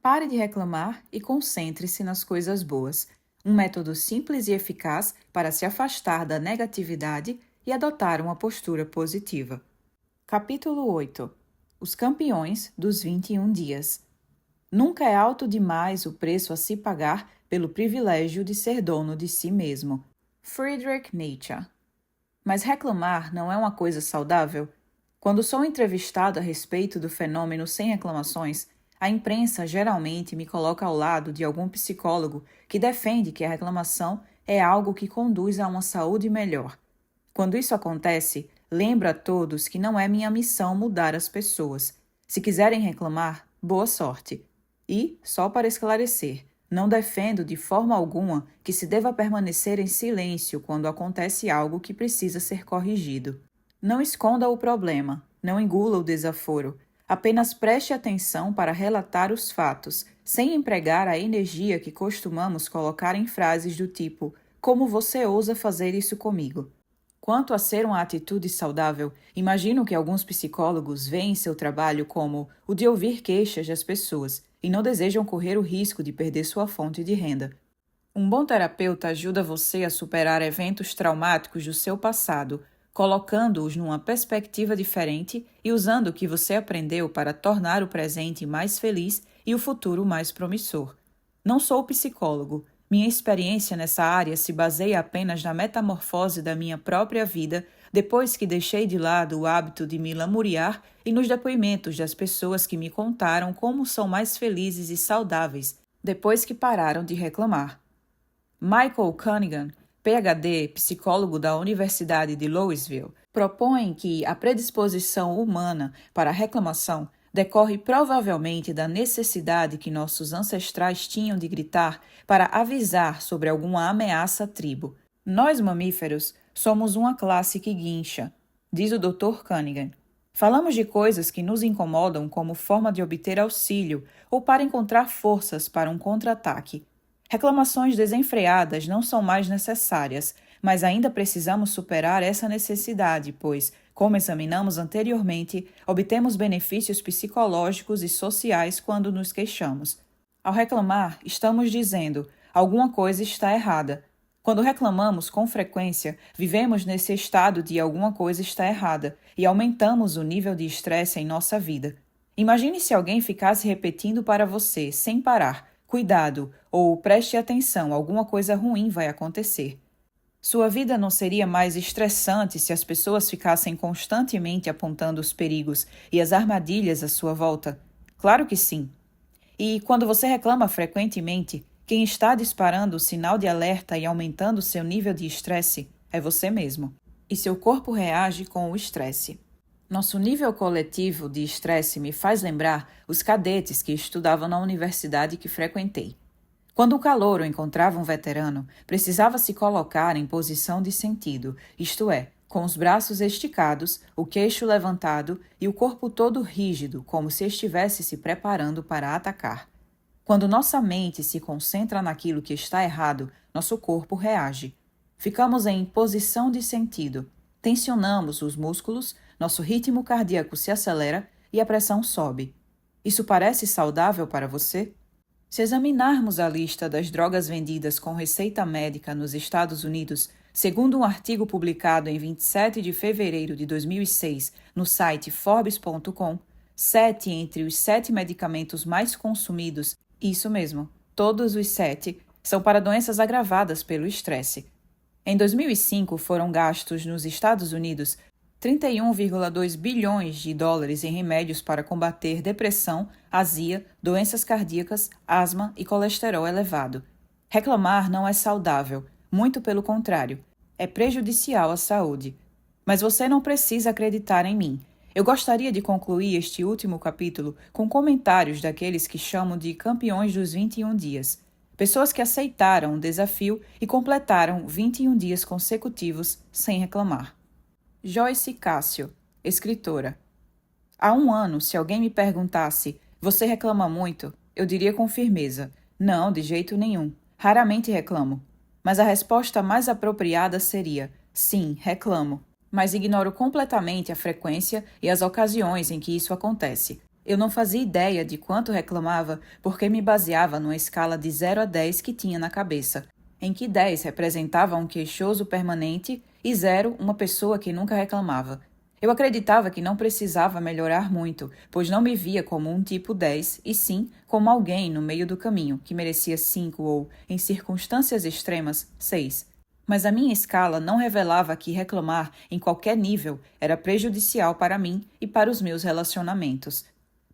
Pare de reclamar e concentre-se nas coisas boas. Um método simples e eficaz para se afastar da negatividade e adotar uma postura positiva. Capítulo 8. Os campeões dos 21 dias. Nunca é alto demais o preço a se pagar pelo privilégio de ser dono de si mesmo. Friedrich Nietzsche. Mas reclamar não é uma coisa saudável? Quando sou entrevistado a respeito do fenômeno sem reclamações, a imprensa geralmente me coloca ao lado de algum psicólogo que defende que a reclamação é algo que conduz a uma saúde melhor. Quando isso acontece, lembro a todos que não é minha missão mudar as pessoas. Se quiserem reclamar, boa sorte. E, só para esclarecer, não defendo de forma alguma que se deva permanecer em silêncio quando acontece algo que precisa ser corrigido. Não esconda o problema, não engula o desaforo. Apenas preste atenção para relatar os fatos, sem empregar a energia que costumamos colocar em frases do tipo "Como você ousa fazer isso comigo?". Quanto a ser uma atitude saudável, imagino que alguns psicólogos veem seu trabalho como o de ouvir queixas das pessoas e não desejam correr o risco de perder sua fonte de renda. Um bom terapeuta ajuda você a superar eventos traumáticos do seu passado, colocando-os numa perspectiva diferente e usando o que você aprendeu para tornar o presente mais feliz e o futuro mais promissor. Não sou psicólogo. Minha experiência nessa área se baseia apenas na metamorfose da minha própria vida depois que deixei de lado o hábito de me lamuriar e nos depoimentos das pessoas que me contaram como são mais felizes e saudáveis depois que pararam de reclamar. Michael Cunningham, PhD, psicólogo da Universidade de Louisville, propõe que a predisposição humana para a reclamação decorre provavelmente da necessidade que nossos ancestrais tinham de gritar para avisar sobre alguma ameaça à tribo. Nós, mamíferos, somos uma classe que guincha, diz o Dr. Cunningham. Falamos de coisas que nos incomodam como forma de obter auxílio ou para encontrar forças para um contra-ataque. Reclamações desenfreadas não são mais necessárias, mas ainda precisamos superar essa necessidade, pois, como examinamos anteriormente, obtemos benefícios psicológicos e sociais quando nos queixamos. Ao reclamar, estamos dizendo: alguma coisa está errada. Quando reclamamos com frequência, vivemos nesse estado de alguma coisa está errada e aumentamos o nível de estresse em nossa vida. Imagine se alguém ficasse repetindo para você, sem parar: cuidado, ou preste atenção, alguma coisa ruim vai acontecer. Sua vida não seria mais estressante se as pessoas ficassem constantemente apontando os perigos e as armadilhas à sua volta? Claro que sim. E quando você reclama frequentemente, quem está disparando o sinal de alerta e aumentando seu nível de estresse é você mesmo. E seu corpo reage com o estresse. Nosso nível coletivo de estresse me faz lembrar os cadetes que estudavam na universidade que frequentei. Quando um calouro encontrava um veterano, precisava se colocar em posição de sentido, isto é, com os braços esticados, o queixo levantado e o corpo todo rígido, como se estivesse se preparando para atacar. Quando nossa mente se concentra naquilo que está errado, nosso corpo reage. Ficamos em posição de sentido, tensionamos os músculos, nosso ritmo cardíaco se acelera e a pressão sobe. Isso parece saudável para você? Se examinarmos a lista das drogas vendidas com receita médica nos Estados Unidos, segundo um artigo publicado em 27 de fevereiro de 2006 no site Forbes.com, 7 entre os 7 medicamentos mais consumidos, isso mesmo, todos os 7, são para doenças agravadas pelo estresse. Em 2005, foram gastos nos Estados Unidos 31,2 bilhões de dólares em remédios para combater depressão, azia, doenças cardíacas, asma e colesterol elevado. Reclamar não é saudável, muito pelo contrário, é prejudicial à saúde. Mas você não precisa acreditar em mim. Eu gostaria de concluir este último capítulo com comentários daqueles que chamam de campeões dos 21 dias. Pessoas que aceitaram o desafio e completaram 21 dias consecutivos sem reclamar. Joyce Cássio, escritora. Há um ano, se alguém me perguntasse: "Você reclama muito?", eu diria com firmeza: "Não, de jeito nenhum. Raramente reclamo." Mas a resposta mais apropriada seria: "Sim, reclamo." Mas ignoro completamente a frequência e as ocasiões em que isso acontece. Eu não fazia ideia de quanto reclamava porque me baseava numa escala de 0 a 10 que tinha na cabeça, em que 10 representava um queixoso permanente e 0 uma pessoa que nunca reclamava. Eu acreditava que não precisava melhorar muito, pois não me via como um tipo 10, e sim como alguém no meio do caminho, que merecia 5 ou, em circunstâncias extremas, 6. Mas a minha escala não revelava que reclamar em qualquer nível era prejudicial para mim e para os meus relacionamentos.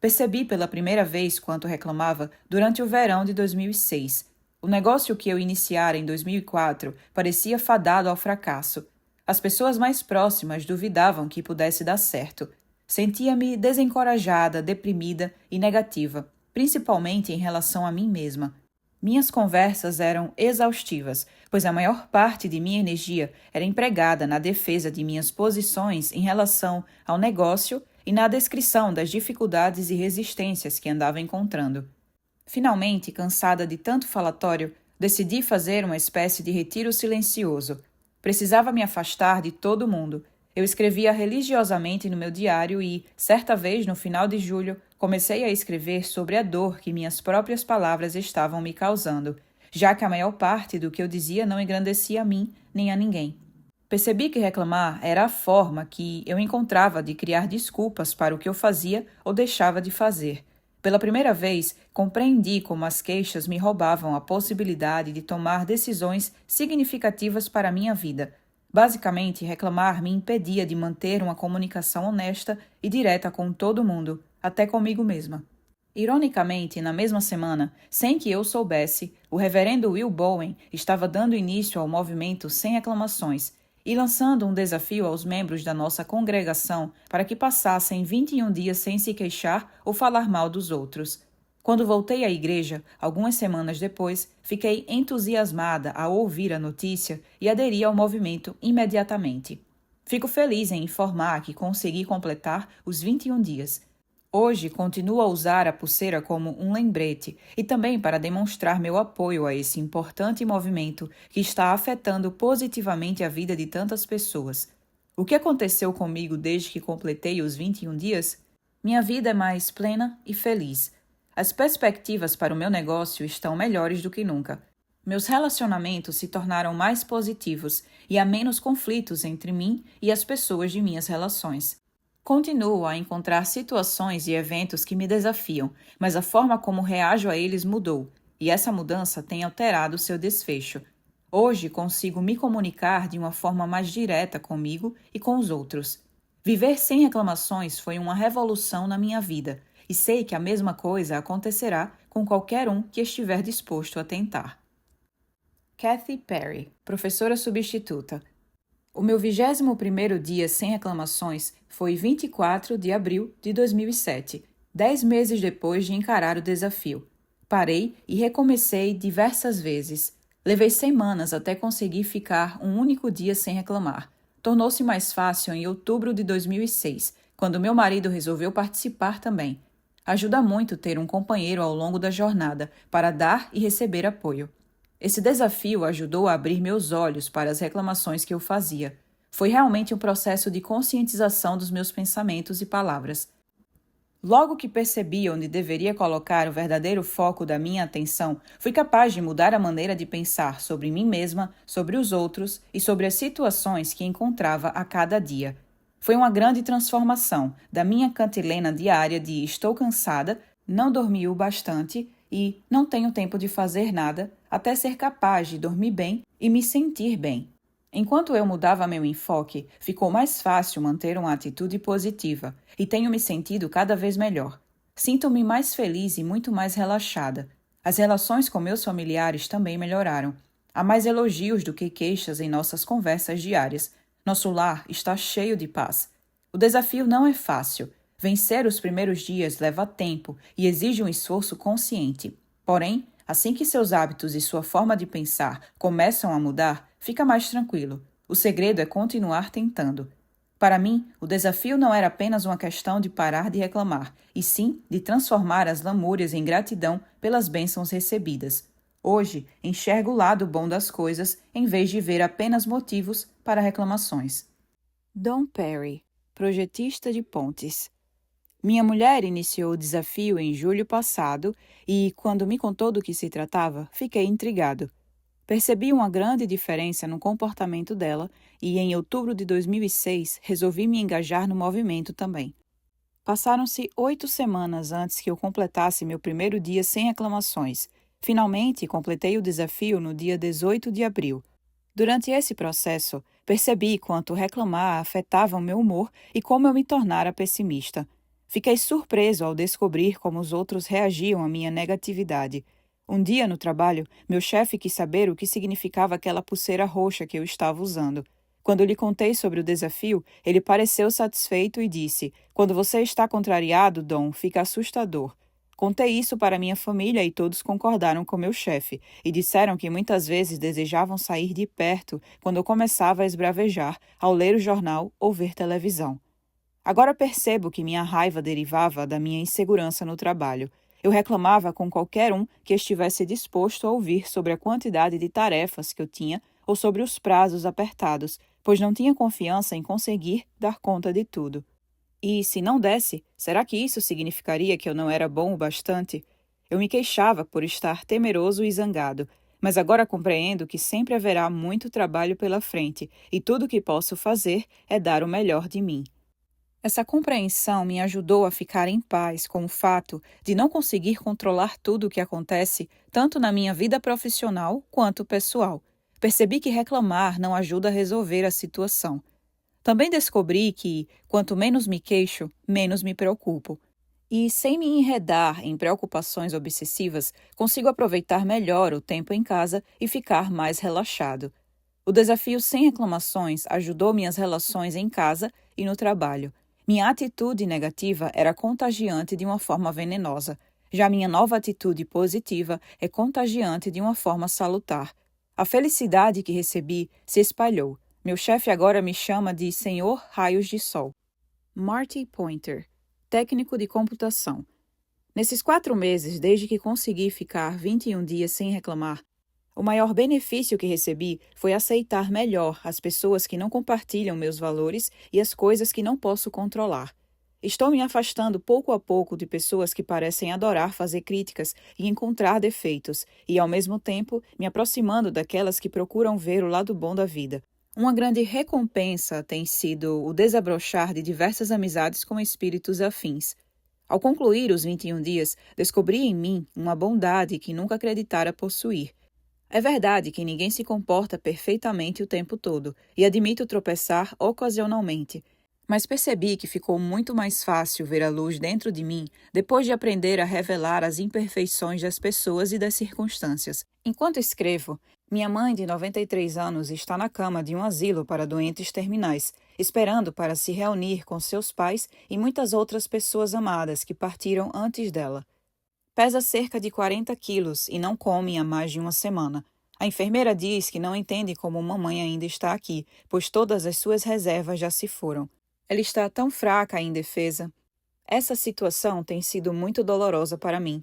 Percebi pela primeira vez quanto reclamava durante o verão de 2006. O negócio que eu iniciara em 2004 parecia fadado ao fracasso. As pessoas mais próximas duvidavam que pudesse dar certo. Sentia-me desencorajada, deprimida e negativa, principalmente em relação a mim mesma. Minhas conversas eram exaustivas, pois a maior parte de minha energia era empregada na defesa de minhas posições em relação ao negócio e na descrição das dificuldades e resistências que andava encontrando. Finalmente, cansada de tanto falatório, decidi fazer uma espécie de retiro silencioso. Precisava me afastar de todo mundo. Eu escrevia religiosamente no meu diário e, certa vez, no final de julho, comecei a escrever sobre a dor que minhas próprias palavras estavam me causando, já que a maior parte do que eu dizia não engrandecia a mim nem a ninguém. Percebi que reclamar era a forma que eu encontrava de criar desculpas para o que eu fazia ou deixava de fazer. Pela primeira vez, compreendi como as queixas me roubavam a possibilidade de tomar decisões significativas para a minha vida. Basicamente, reclamar me impedia de manter uma comunicação honesta e direta com todo mundo, até comigo mesma. Ironicamente, na mesma semana, sem que eu soubesse, o reverendo Will Bowen estava dando início ao movimento Sem Reclamações e lançando um desafio aos membros da nossa congregação para que passassem 21 dias sem se queixar ou falar mal dos outros. Quando voltei à igreja, algumas semanas depois, fiquei entusiasmada ao ouvir a notícia e aderi ao movimento imediatamente. Fico feliz em informar que consegui completar os 21 dias. Hoje, continuo a usar a pulseira como um lembrete e também para demonstrar meu apoio a esse importante movimento que está afetando positivamente a vida de tantas pessoas. O que aconteceu comigo desde que completei os 21 dias? Minha vida é mais plena e feliz. As perspectivas para o meu negócio estão melhores do que nunca. Meus relacionamentos se tornaram mais positivos e há menos conflitos entre mim e as pessoas de minhas relações. Continuo a encontrar situações e eventos que me desafiam, mas a forma como reajo a eles mudou, e essa mudança tem alterado seu desfecho. Hoje consigo me comunicar de uma forma mais direta comigo e com os outros. Viver sem reclamações foi uma revolução na minha vida, e sei que a mesma coisa acontecerá com qualquer um que estiver disposto a tentar. Kathy Perry, professora substituta. O meu 21º dia sem reclamações foi 24 de abril de 2007, 10 meses depois de encarar o desafio. Parei e recomecei diversas vezes. Levei semanas até conseguir ficar um único dia sem reclamar. Tornou-se mais fácil em outubro de 2006, quando meu marido resolveu participar também. Ajuda muito ter um companheiro ao longo da jornada para dar e receber apoio. Esse desafio ajudou a abrir meus olhos para as reclamações que eu fazia. Foi realmente um processo de conscientização dos meus pensamentos e palavras. Logo que percebi onde deveria colocar o verdadeiro foco da minha atenção, fui capaz de mudar a maneira de pensar sobre mim mesma, sobre os outros e sobre as situações que encontrava a cada dia. Foi uma grande transformação da minha cantilena diária de estou cansada, não dormi o bastante e não tenho tempo de fazer nada, até ser capaz de dormir bem e me sentir bem. Enquanto eu mudava meu enfoque, ficou mais fácil manter uma atitude positiva e tenho me sentido cada vez melhor. Sinto-me mais feliz e muito mais relaxada. As relações com meus familiares também melhoraram. Há mais elogios do que queixas em nossas conversas diárias. Nosso lar está cheio de paz. O desafio não é fácil. Vencer os primeiros dias leva tempo e exige um esforço consciente. Porém, assim que seus hábitos e sua forma de pensar começam a mudar, fica mais tranquilo. O segredo é continuar tentando. Para mim, o desafio não era apenas uma questão de parar de reclamar, e sim de transformar as lamúrias em gratidão pelas bênçãos recebidas. Hoje, enxergo o lado bom das coisas em vez de ver apenas motivos para reclamações. Don Perry, projetista de pontes. Minha mulher iniciou o desafio em julho passado e, quando me contou do que se tratava, fiquei intrigado. Percebi uma grande diferença no comportamento dela e, em outubro de 2006, resolvi me engajar no movimento também. Passaram-se 8 semanas antes que eu completasse meu primeiro dia sem reclamações. Finalmente, completei o desafio no dia 18 de abril. Durante esse processo, percebi quanto reclamar afetava o meu humor e como eu me tornara pessimista. Fiquei surpreso ao descobrir como os outros reagiam à minha negatividade. Um dia, no trabalho, meu chefe quis saber o que significava aquela pulseira roxa que eu estava usando. Quando lhe contei sobre o desafio, ele pareceu satisfeito e disse: "Quando você está contrariado, Dom, fica assustador." Contei isso para minha família e todos concordaram com meu chefe e disseram que muitas vezes desejavam sair de perto quando eu começava a esbravejar ao ler o jornal ou ver televisão. Agora percebo que minha raiva derivava da minha insegurança no trabalho. Eu reclamava com qualquer um que estivesse disposto a ouvir sobre a quantidade de tarefas que eu tinha ou sobre os prazos apertados, pois não tinha confiança em conseguir dar conta de tudo. E, se não desse, será que isso significaria que eu não era bom o bastante? Eu me queixava por estar temeroso e zangado, mas agora compreendo que sempre haverá muito trabalho pela frente e tudo o que posso fazer é dar o melhor de mim. Essa compreensão me ajudou a ficar em paz com o fato de não conseguir controlar tudo o que acontece, tanto na minha vida profissional quanto pessoal. Percebi que reclamar não ajuda a resolver a situação. Também descobri que, quanto menos me queixo, menos me preocupo. E, sem me enredar em preocupações obsessivas, consigo aproveitar melhor o tempo em casa e ficar mais relaxado. O desafio sem reclamações ajudou minhas relações em casa e no trabalho. Minha atitude negativa era contagiante de uma forma venenosa. Já minha nova atitude positiva é contagiante de uma forma salutar. A felicidade que recebi se espalhou. Meu chefe agora me chama de Senhor Raios de Sol. Marty Pointer, técnico de computação. Nesses 4 meses, desde que consegui ficar 21 dias sem reclamar, o maior benefício que recebi foi aceitar melhor as pessoas que não compartilham meus valores e as coisas que não posso controlar. Estou me afastando pouco a pouco de pessoas que parecem adorar fazer críticas e encontrar defeitos, e, ao mesmo tempo, me aproximando daquelas que procuram ver o lado bom da vida. Uma grande recompensa tem sido o desabrochar de diversas amizades com espíritos afins. Ao concluir os 21 dias, descobri em mim uma bondade que nunca acreditara possuir. É verdade que ninguém se comporta perfeitamente o tempo todo, e admito tropeçar ocasionalmente. Mas percebi que ficou muito mais fácil ver a luz dentro de mim depois de aprender a revelar as imperfeições das pessoas e das circunstâncias. Enquanto escrevo, minha mãe, de 93 anos, está na cama de um asilo para doentes terminais, esperando para se reunir com seus pais e muitas outras pessoas amadas que partiram antes dela. Pesa cerca de 40 quilos e não come há mais de uma semana. A enfermeira diz que não entende como mamãe ainda está aqui, pois todas as suas reservas já se foram. Ela está tão fraca e indefesa. Essa situação tem sido muito dolorosa para mim,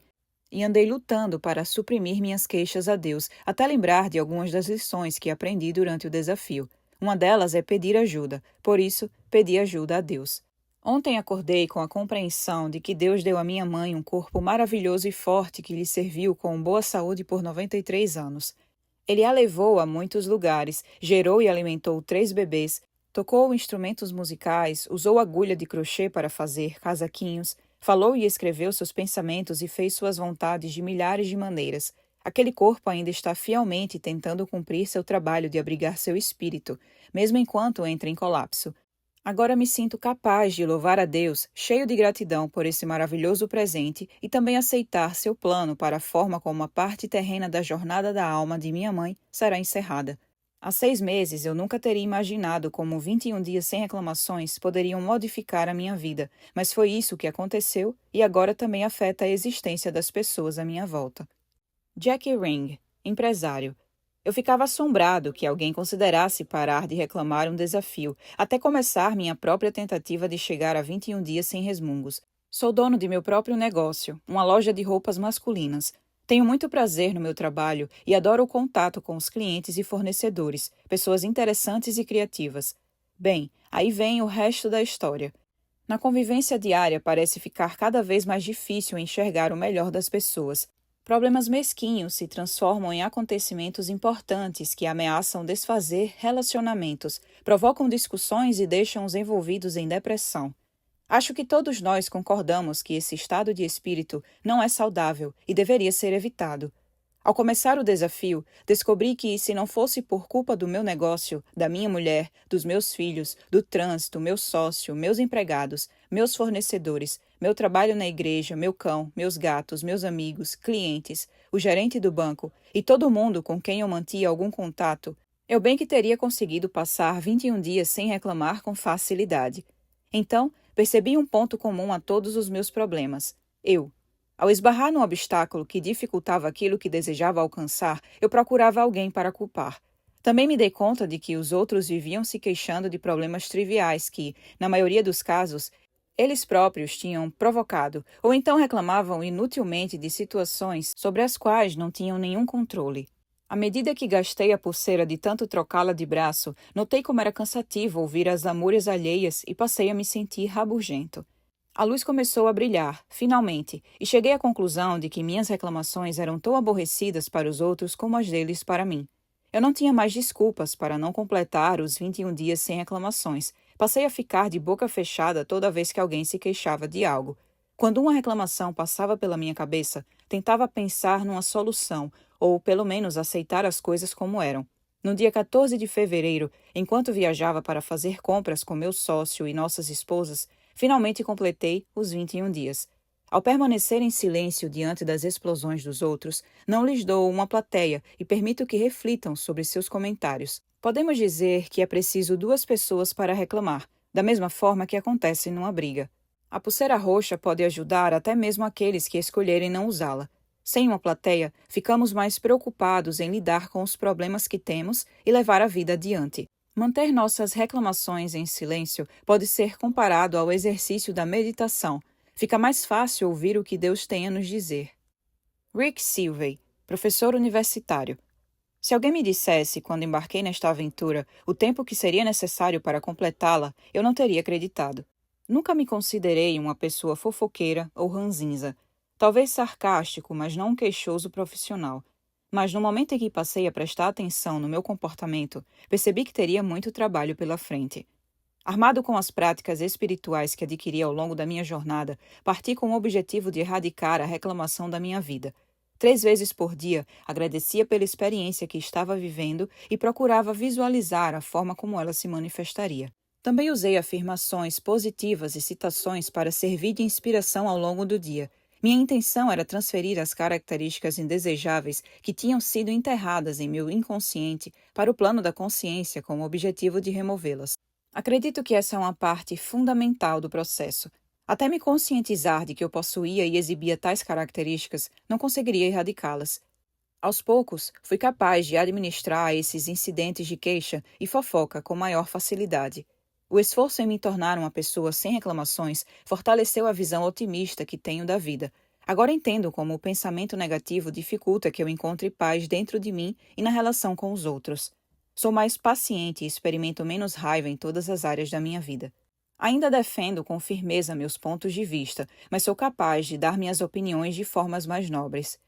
e andei lutando para suprimir minhas queixas a Deus, até lembrar de algumas das lições que aprendi durante o desafio. Uma delas é pedir ajuda, por isso, pedi ajuda a Deus. Ontem acordei com a compreensão de que Deus deu à minha mãe um corpo maravilhoso e forte que lhe serviu com boa saúde por 93 anos. Ele a levou a muitos lugares, gerou e alimentou 3 bebês, tocou instrumentos musicais, usou agulha de crochê para fazer casaquinhos, falou e escreveu seus pensamentos e fez suas vontades de milhares de maneiras. Aquele corpo ainda está fielmente tentando cumprir seu trabalho de abrigar seu espírito, mesmo enquanto entra em colapso. Agora me sinto capaz de louvar a Deus, cheio de gratidão por esse maravilhoso presente e também aceitar seu plano para a forma como a parte terrena da jornada da alma de minha mãe será encerrada. Há 6 meses eu nunca teria imaginado como 21 dias sem reclamações poderiam modificar a minha vida, mas foi isso que aconteceu e agora também afeta a existência das pessoas à minha volta. Jackie Ring, empresário. Eu ficava assombrado que alguém considerasse parar de reclamar um desafio, até começar minha própria tentativa de chegar a 21 dias sem resmungos. Sou dono de meu próprio negócio, uma loja de roupas masculinas. Tenho muito prazer no meu trabalho e adoro o contato com os clientes e fornecedores, pessoas interessantes e criativas. Bem, aí vem o resto da história. Na convivência diária, parece ficar cada vez mais difícil enxergar o melhor das pessoas. Problemas mesquinhos se transformam em acontecimentos importantes que ameaçam desfazer relacionamentos, provocam discussões e deixam os envolvidos em depressão. Acho que todos nós concordamos que esse estado de espírito não é saudável e deveria ser evitado. Ao começar o desafio, descobri que, se não fosse por culpa do meu negócio, da minha mulher, dos meus filhos, do trânsito, meu sócio, meus empregados, meus fornecedores, meu trabalho na igreja, meu cão, meus gatos, meus amigos, clientes, o gerente do banco e todo mundo com quem eu mantinha algum contato, eu bem que teria conseguido passar 21 dias sem reclamar com facilidade. Então, percebi um ponto comum a todos os meus problemas: eu. Ao esbarrar num obstáculo que dificultava aquilo que desejava alcançar, eu procurava alguém para culpar. Também me dei conta de que os outros viviam se queixando de problemas triviais que, na maioria dos casos, eles próprios tinham provocado, ou então reclamavam inutilmente de situações sobre as quais não tinham nenhum controle. À medida que gastei a pulseira de tanto trocá-la de braço, notei como era cansativo ouvir as lamúrias alheias e passei a me sentir rabugento. A luz começou a brilhar, finalmente, e cheguei à conclusão de que minhas reclamações eram tão aborrecidas para os outros como as deles para mim. Eu não tinha mais desculpas para não completar os 21 dias sem reclamações. Passei a ficar de boca fechada toda vez que alguém se queixava de algo. Quando uma reclamação passava pela minha cabeça, tentava pensar numa solução, ou pelo menos aceitar as coisas como eram. No dia 14 de fevereiro, enquanto viajava para fazer compras com meu sócio e nossas esposas, finalmente completei os 21 dias. Ao permanecer em silêncio diante das explosões dos outros, não lhes dou uma plateia e permito que reflitam sobre seus comentários. Podemos dizer que é preciso 2 pessoas para reclamar, da mesma forma que acontece numa briga. A pulseira roxa pode ajudar até mesmo aqueles que escolherem não usá-la. Sem uma plateia, ficamos mais preocupados em lidar com os problemas que temos e levar a vida adiante. Manter nossas reclamações em silêncio pode ser comparado ao exercício da meditação. Fica mais fácil ouvir o que Deus tem a nos dizer. Rick Silvey, professor universitário. Se alguém me dissesse, quando embarquei nesta aventura, o tempo que seria necessário para completá-la, eu não teria acreditado. Nunca me considerei uma pessoa fofoqueira ou ranzinza. Talvez sarcástico, mas não um queixoso profissional. Mas no momento em que passei a prestar atenção no meu comportamento, percebi que teria muito trabalho pela frente. Armado com as práticas espirituais que adquiri ao longo da minha jornada, parti com o objetivo de erradicar a reclamação da minha vida. 3 vezes por dia, agradecia pela experiência que estava vivendo e procurava visualizar a forma como ela se manifestaria. Também usei afirmações positivas e citações para servir de inspiração ao longo do dia. Minha intenção era transferir as características indesejáveis que tinham sido enterradas em meu inconsciente para o plano da consciência com o objetivo de removê-las. Acredito que essa é uma parte fundamental do processo. Até me conscientizar de que eu possuía e exibia tais características, não conseguiria erradicá-las. Aos poucos, fui capaz de administrar esses incidentes de queixa e fofoca com maior facilidade. O esforço em me tornar uma pessoa sem reclamações fortaleceu a visão otimista que tenho da vida. Agora entendo como o pensamento negativo dificulta que eu encontre paz dentro de mim e na relação com os outros. Sou mais paciente e experimento menos raiva em todas as áreas da minha vida. Ainda defendo com firmeza meus pontos de vista, mas sou capaz de dar minhas opiniões de formas mais nobres.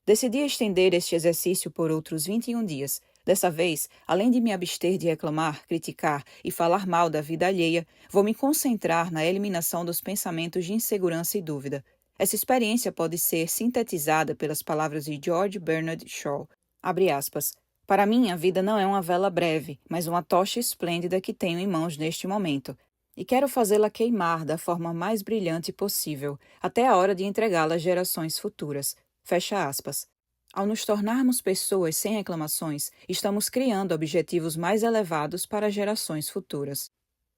Decidi estender este exercício por outros 21 dias. Dessa vez, além de me abster de reclamar, criticar e falar mal da vida alheia, vou me concentrar na eliminação dos pensamentos de insegurança e dúvida. Essa experiência pode ser sintetizada pelas palavras de George Bernard Shaw. Abre aspas. Para mim, a vida não é uma vela breve, mas uma tocha esplêndida que tenho em mãos neste momento. E quero fazê-la queimar da forma mais brilhante possível, até a hora de entregá-la às gerações futuras. Fecha aspas. Ao nos tornarmos pessoas sem reclamações, estamos criando objetivos mais elevados para as gerações futuras.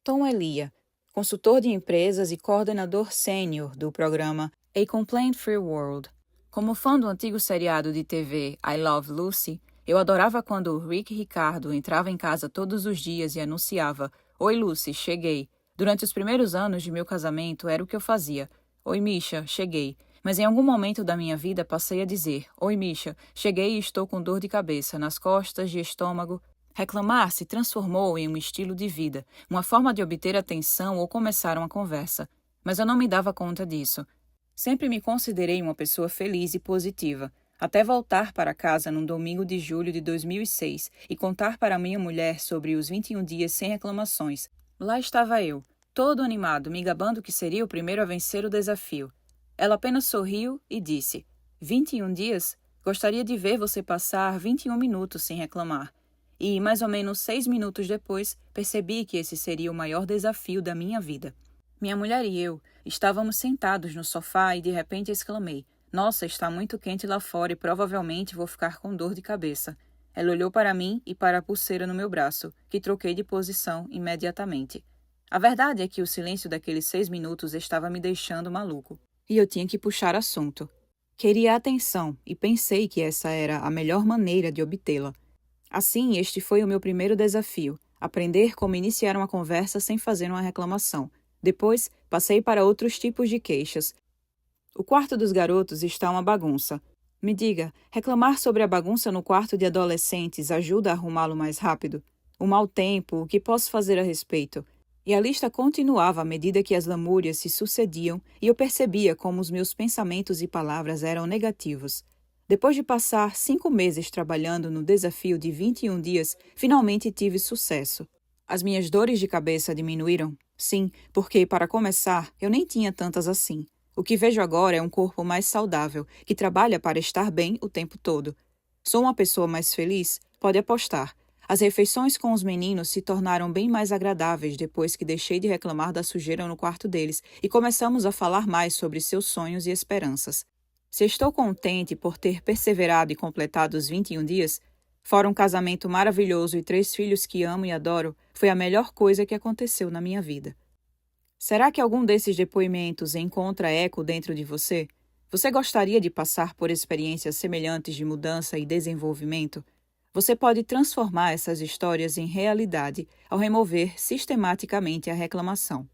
Tom Elia, consultor de empresas e coordenador sênior do programa A Complaint-Free World. Como fã do antigo seriado de TV I Love Lucy, eu adorava quando o Rick Ricardo entrava em casa todos os dias e anunciava: "Oi, Lucy, cheguei." Durante os primeiros anos de meu casamento, era o que eu fazia. "Oi, Misha, cheguei." Mas em algum momento da minha vida passei a dizer: "Oi, Misha, cheguei e estou com dor de cabeça, nas costas, de estômago." Reclamar se transformou em um estilo de vida, uma forma de obter atenção ou começar uma conversa. Mas eu não me dava conta disso. Sempre me considerei uma pessoa feliz e positiva, até voltar para casa num domingo de julho de 2006 e contar para minha mulher sobre os 21 dias sem reclamações. Lá estava eu, todo animado, me gabando que seria o primeiro a vencer o desafio. Ela apenas sorriu e disse: 21 dias? Gostaria de ver você passar 21 minutos sem reclamar. E, mais ou menos 6 minutos depois, percebi que esse seria o maior desafio da minha vida. Minha mulher e eu estávamos sentados no sofá e de repente exclamei: Nossa, está muito quente lá fora e provavelmente vou ficar com dor de cabeça. Ela olhou para mim e para a pulseira no meu braço, que troquei de posição imediatamente. A verdade é que o silêncio daqueles 6 minutos estava me deixando maluco. E eu tinha que puxar assunto. Queria atenção e pensei que essa era a melhor maneira de obtê-la. Assim, este foi o meu primeiro desafio: aprender como iniciar uma conversa sem fazer uma reclamação. Depois, passei para outros tipos de queixas. O quarto dos garotos está uma bagunça. Me diga, reclamar sobre a bagunça no quarto de adolescentes ajuda a arrumá-lo mais rápido? O mau tempo, o que posso fazer a respeito? E a lista continuava à medida que as lamúrias se sucediam e eu percebia como os meus pensamentos e palavras eram negativos. Depois de passar 5 meses trabalhando no desafio de 21 dias, finalmente tive sucesso. As minhas dores de cabeça diminuíram? Sim, porque, para começar, eu nem tinha tantas assim. O que vejo agora é um corpo mais saudável, que trabalha para estar bem o tempo todo. Sou uma pessoa mais feliz? Pode apostar. As refeições com os meninos se tornaram bem mais agradáveis depois que deixei de reclamar da sujeira no quarto deles e começamos a falar mais sobre seus sonhos e esperanças. Se estou contente por ter perseverado e completado os 21 dias, fora um casamento maravilhoso e 3 filhos que amo e adoro, foi a melhor coisa que aconteceu na minha vida. Será que algum desses depoimentos encontra eco dentro de você? Você gostaria de passar por experiências semelhantes de mudança e desenvolvimento? Você pode transformar essas histórias em realidade ao remover sistematicamente a reclamação.